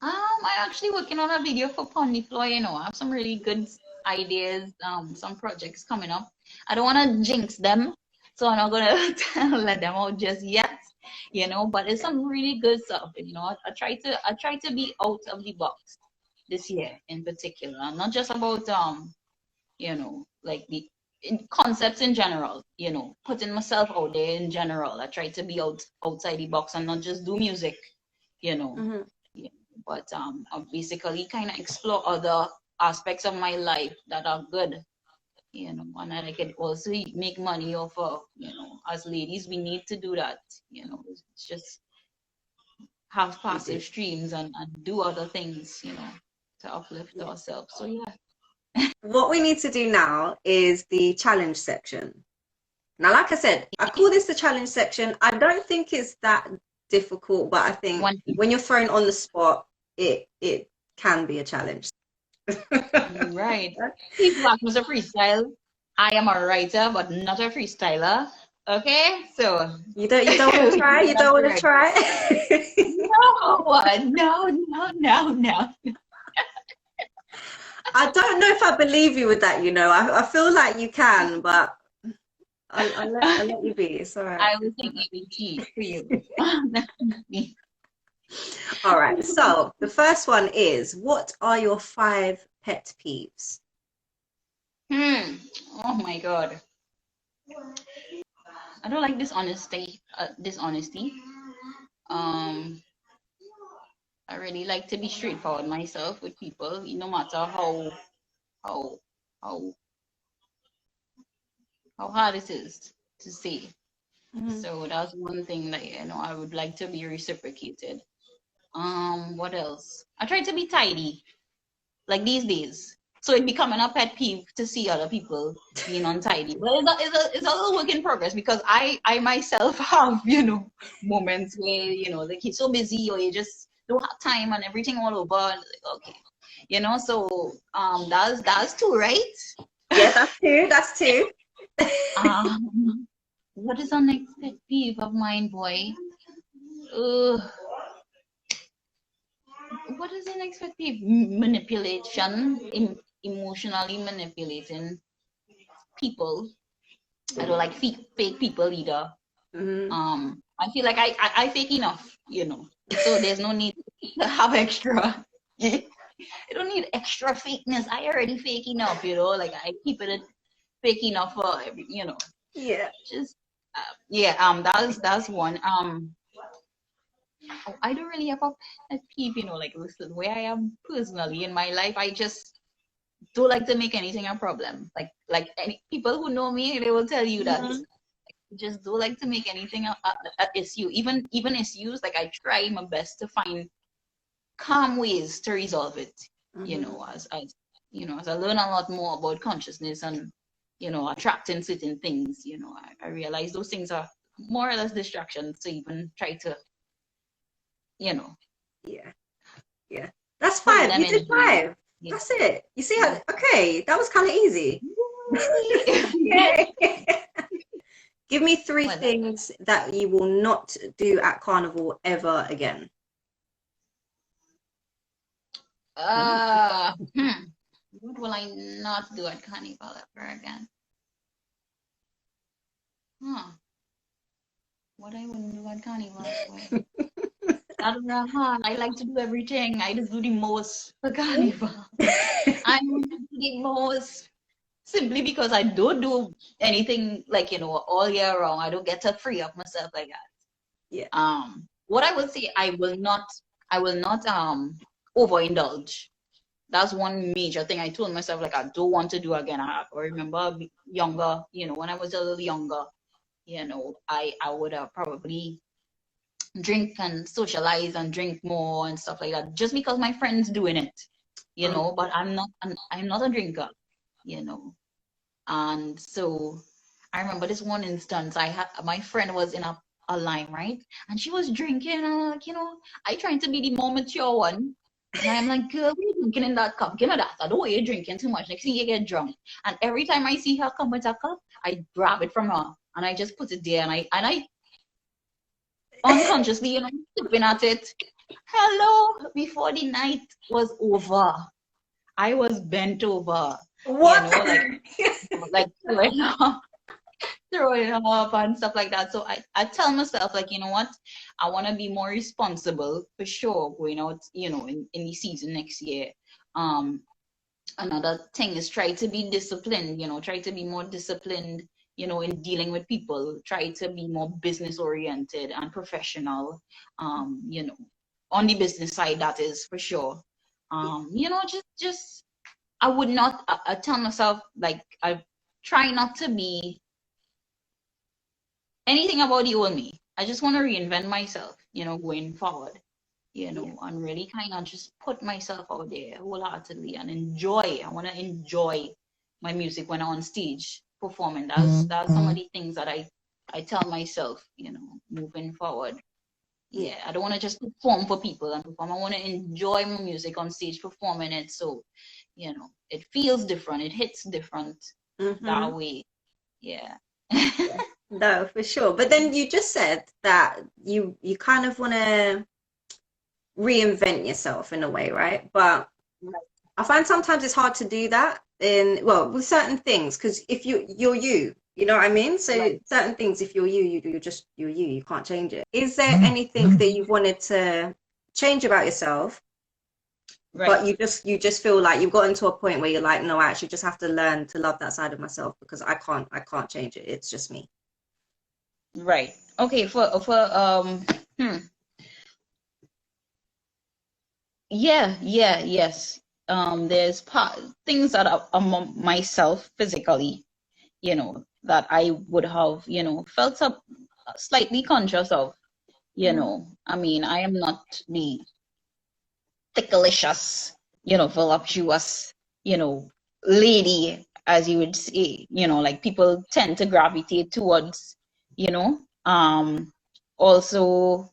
I'm actually working on a video for Pony Floor. I have some really good ideas, some projects coming up. I don't want to jinx them, so I'm not gonna let them out just yet. But it's some really good stuff. I try to be out of the box. this year in particular. Not just about you know, like the concepts in general, you know, putting myself out there in general. I try to be outside the box and not just do music, you know. Mm-hmm. Yeah, but I basically kind of explore other aspects of my life that are good, you know, and I can also make money off of, you know, as ladies, we need to do that, you know, it's just have We do. passive streams and do other things, you know, to uplift Yeah. ourselves. So yeah. What we need to do now is the challenge section. Now, like I said, I call this the challenge section. I don't think it's that difficult, but I think One when you're thrown on the spot, it can be a challenge. right. Steve Black was a freestyle. I am a writer, but not a freestyler. Okay, so You don't want to try? You don't want to try? no. I don't know if I believe you with that, you know. I feel like you can, but I'll let you be. It's all right. I was thinking we cheat for you. All right. So the first one is, what are your 5 pet peeves? Oh my God. I don't like dishonesty. Dishonesty. Um, I really like to be straightforward myself with people, no matter how how how hard it is to say. Mm-hmm. So that's one thing that, you know, I would like to be reciprocated. What else? I try to be tidy, like these days. So it becoming a pet peeve to see other people being untidy. But it's a little work in progress because I myself have, you know, moments where, you know, like you're so busy or you just don't have time and everything all over. And like, okay. You know, so that's two, right? Yeah, that's two. What is our next pet peeve of mine, boy? Uh, what is the next pet peeve? Manipulation, emotionally manipulating people. I don't like fake people either. Mm-hmm. I feel like I fake enough, you know. So there's no need to have extra. I don't need extra fakeness. I already fake enough, you know. Like I keep it fake enough for every, you know. Yeah. Just yeah. That's one. I don't really have a pet peeve, you know. Like listen, where I am personally in my life, I just don't like to make anything a problem. Like any people who know me, they will tell you that. Mm-hmm. Just don't like to make anything a issue. Even issues, like I try my best to find calm ways to resolve it. You Mm-hmm. know, as you know, as I learn a lot more about consciousness and, you know, attracting certain things, you know, I realize those things are more or less distractions to even try to, you know, Yeah. Yeah. That's hold 5. them You did in hand. 5. Yeah. That's it. You see Yeah. how, okay, that was kind of easy. Give me 3 Well, things that you will not do at carnival ever again. uh, hmm. What will I not do at Carnival ever again? Huh. What I wouldn't do at Carnival. Boy. That's not hard. I like to do everything. I just do the most for Carnival. I do the most simply because I don't do anything like, you know, all year round. I don't get to free up myself like that. Yeah. What I would say, I will not overindulge. That's one major thing I told myself, like I don't want to do again. I remember younger, you know, when I was a little younger, you know, I would have probably drink and socialize and drink more and stuff like that just because my friends doing it, you know. But I'm not a drinker, you know. And so I remember this one instance, I had my friend was in a line, right, and she was drinking, and I'm like, you know, I trying to be the more mature one, and I'm like, girl, what are you drinking in that cup? Give me that. I don't want you drinking too much, next thing you get drunk. And every time I see her come with a cup, I grab it from her and I just put it there, and I unconsciously, you know, sipping at it. Hello, before the night was over, I was bent over, you What? know, like throwing up, throw it up and stuff like that. So I tell myself, like, you know what, I want to be more responsible for sure going out, in the season next year. Another thing is try to be disciplined, try to be more disciplined, in dealing with people, try to be more business oriented and professional, on the business side, that is for sure. Just I would not, I tell myself, like, I try not to be anything about the old me. I just want to reinvent myself, going forward, and really kind of just put myself out there wholeheartedly and enjoy. I want to enjoy my music when I'm on stage performing. That's some of the things that I tell myself, moving forward. Yeah, I don't want to just perform for people and perform. I want to enjoy my music on stage, performing it. So, it feels different. It hits different that way. Yeah. No, for sure. But then you just said that you kind of want to reinvent yourself in a way, right? But I find sometimes it's hard to do that with certain things, because if you're you know what I mean? So certain things, if you're you're just you can't change it. Is there anything that you wanted to change about yourself, but you just feel like you've gotten to a point where you're like, no, I actually just have to learn to love that side of myself because I can't change it. It's just me. Right. Okay. Yes. There's things that are myself physically, that I would have, felt slightly conscious of, I mean, I am not the ticklicious, voluptuous, lady, as you would say, like people tend to gravitate towards, also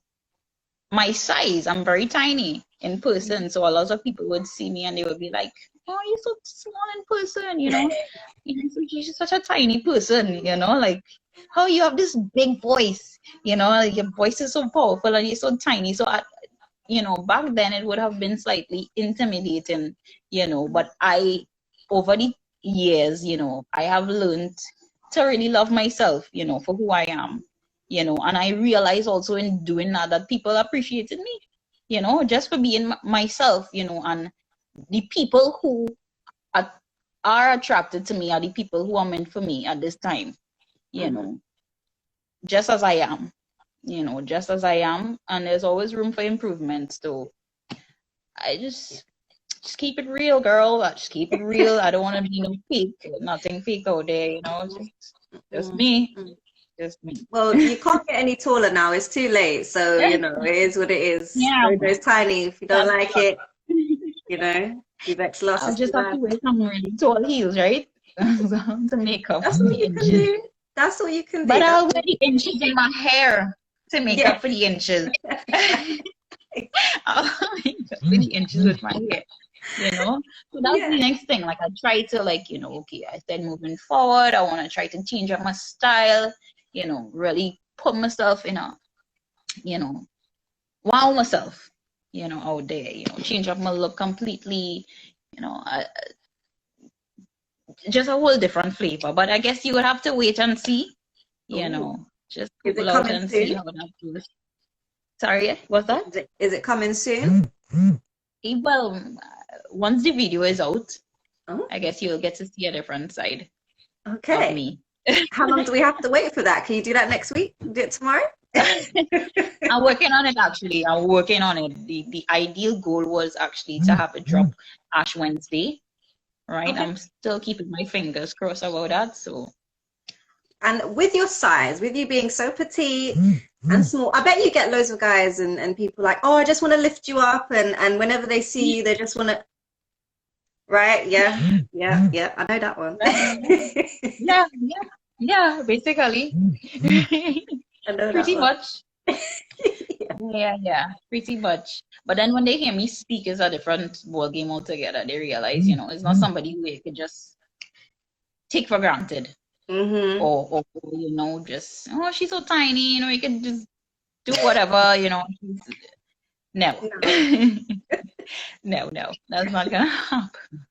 my size. I'm very tiny in person, so a lot of people would see me and they would be like, oh, you're so small in person, you're such a tiny person, like, how you have this big voice, like your voice is so powerful and you're so tiny. So back then it would have been slightly intimidating, but over the years, I have learned to really love myself, for who I am, and I realized also in doing that people appreciated me, just for being myself, and the people who are attracted to me are the people who are meant for me at this time, just as I am, and there's always room for improvement. So I just keep it real, girl. Just keep it real. I don't want to be no fake, nothing fake out there, just me. Just me. Well, you can't get any taller now. It's too late. So, it is what it is. Yeah. It's tiny. If you don't like it, you've losses. I'll just have to wear some really tall heels, right? To make up That's for what the you can inches. do. That's what you can do. But I'll wear the inches in my hair to make up for the inches. I'll make up for the inches with my hair. So that's the next thing. Like I try to okay, I said moving forward, I want to try to change up my style, really put myself in a, wow myself, out there, change up my look completely, just a whole different flavor. But I guess you would have to wait and see, just Google out and see how that goes. Sorry, what's that? Is it coming soon? Well, once the video is out, I guess you'll get to see a different side of me. How long do we have to wait for that? Can you do that next week? Do it tomorrow? I'm working on it, actually. I'm working on it. The ideal goal was actually to have it drop Ash Wednesday, right? I'm still keeping my fingers crossed about that. So, and with your size, with you being so petite and small, I bet you get loads of guys and people like, oh, I just want to lift you up, and whenever they see you, they just want to. Right? Yeah. I know that one. yeah. Basically, I know pretty much. Yeah, pretty much. But then when they hear me speak, it's a different ball game altogether. They realize, it's not somebody who you could just take for granted, or just she's so tiny, you can just do whatever, No. No, that's not gonna happen.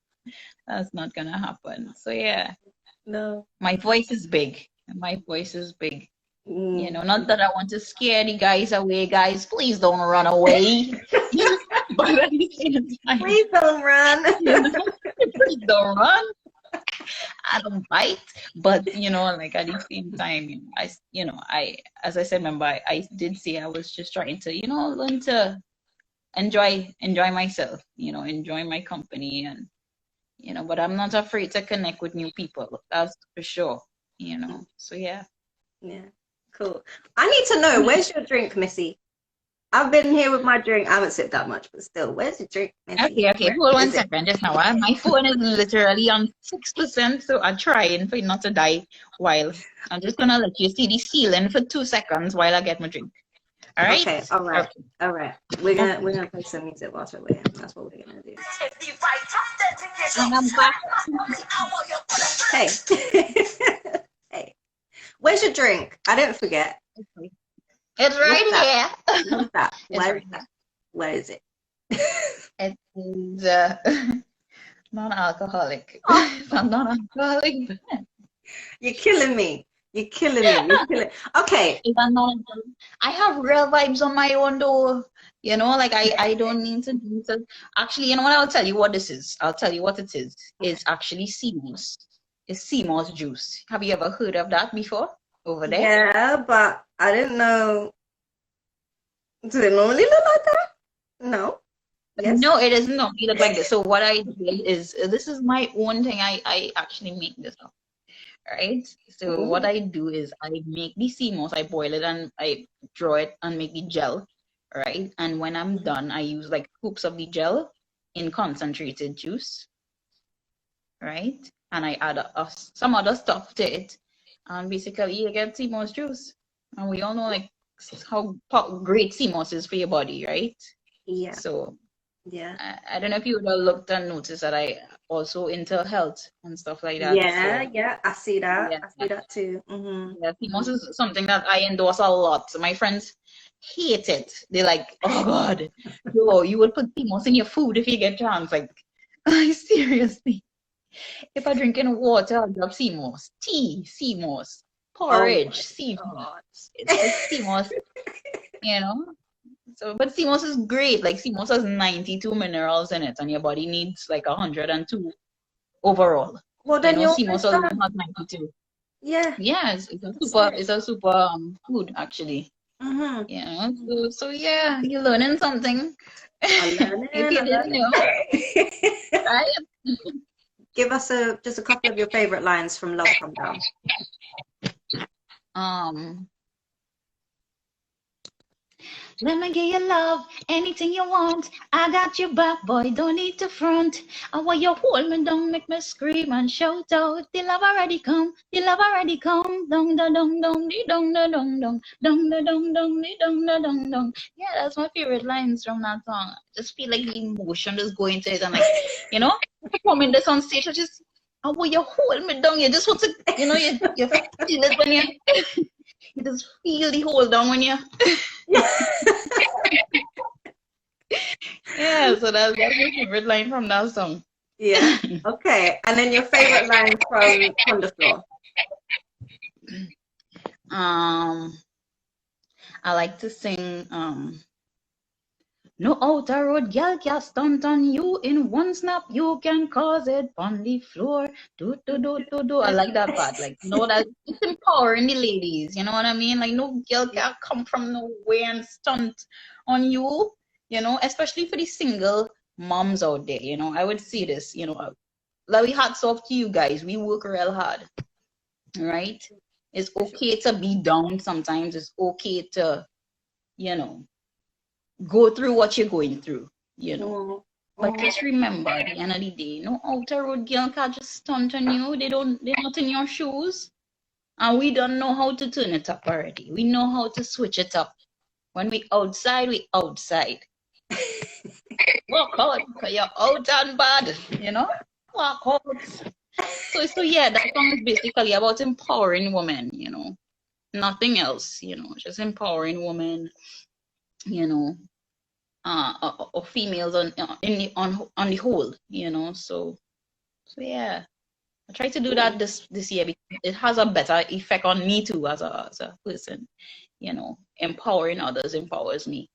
That's not gonna happen. So yeah. No. My voice is big. My voice is big. Mm. Not that I want to scare the guys away. Guys, please don't run away. But at the same time, Please don't run. please don't run. I don't bite. But like at the same time, as I said, remember, I did say I was just trying to, learn to enjoy myself, enjoy my company, and but I'm not afraid to connect with new people. That's for sure. So yeah. Yeah, cool. I need to know, where's your drink, Missy? I've been here with my drink. I haven't sipped that much, but still, where's your drink, Missy? Okay. Hold one second. Just now, my phone is literally on 6%, so I'm trying for it not to die. While I'm just gonna let you see the ceiling for 2 seconds while I get my drink. All right. Okay. All right. Okay. All right. We're gonna play some music whilst we're waiting. That's what we're gonna do. And I'm back. Hey. Hey. Where's your drink? I didn't forget. It's right here. What's that? Right Where is it? It is non-alcoholic. It's a non-alcoholic. You're killing me. You're killing me. You're killing. Okay. It's a non-alcoholic. I have real vibes on my own though. Like I don't need to do this. Actually, you know what? I'll tell you what this is. I'll tell you what it is. It's actually sea moss. It's sea moss juice. Have you ever heard of that before? Over there? Yeah, but I didn't know. Does it normally look like that? No. Yes. No, it doesn't normally look like this. So what I did is, this is my own thing. I actually make this up. Right? So what I do is I make the sea moss, I boil it and I draw it and make the gel, right? And when I'm done, I use like scoops of the gel in concentrated juice, right? And I add some other stuff to it. And basically you get sea moss juice. And we all know like how great sea moss is for your body, right? Yeah. So yeah. I don't know if you would have looked and noticed that I also into health and stuff like that. Yeah, so, yeah, I see that. yeah. I see that too. Mm-hmm. Yeah, sea moss is something that I endorse a lot. So my friends hate it. They're like, oh God, you would put sea moss in your food if you get chance. Like, seriously. If I drink in water, I'll drop sea moss. Tea, sea moss. Porridge, sea moss. It's sea moss, So, but sea moss is great. Like, sea moss has 92 minerals in it, and your body needs like 102 overall. Well, then sea moss alone has 92. Yeah. Yeah, it's a super food actually. Mm-hmm. So yeah, you're learning something. I'm learning. If you didn't know. Right? Give us just a couple of your favorite lines from Love Come Down. Let me give you love, anything you want. I got your back, boy, don't need to front. I want you hold me down, make me scream and shout out. The love already come, the love already come. Dong da dong dong, di dong da dong dong, dong da dong dong, di dong da dong dong. Yeah, that's my favorite lines from that song. I just feel like the emotion just going to it, and like, performing this on stage, I want you hold me down. You just want to, you feel it when you. You just feel the hold down when you. Yeah, so that's my favorite line from that song. Yeah. Okay. And then your favorite line from the floor. I like to sing no outer road girl can stunt on you in one snap, you can cause it on the floor. Do. I like that part. Like, that it's empowering the ladies, you know what I mean? Like, no girl can come from nowhere and stunt on you, especially for the single moms out there, I would see this, like, we hats off to you guys. We work real hard, right? It's okay to be down sometimes. It's okay to, go through what you're going through, But just remember, at the end of the day, no outer road girl can just stunt on you. They're not in your shoes. And we don't know how to turn it up already. We know how to switch it up. When we outside, we outside. Walk out, because you're out and bad, Walk out. So yeah, that song is basically about empowering women, Nothing else, just empowering women, or females on the whole, So yeah. I try to do that this year because it has a better effect on me too as a person. You know, empowering others empowers me.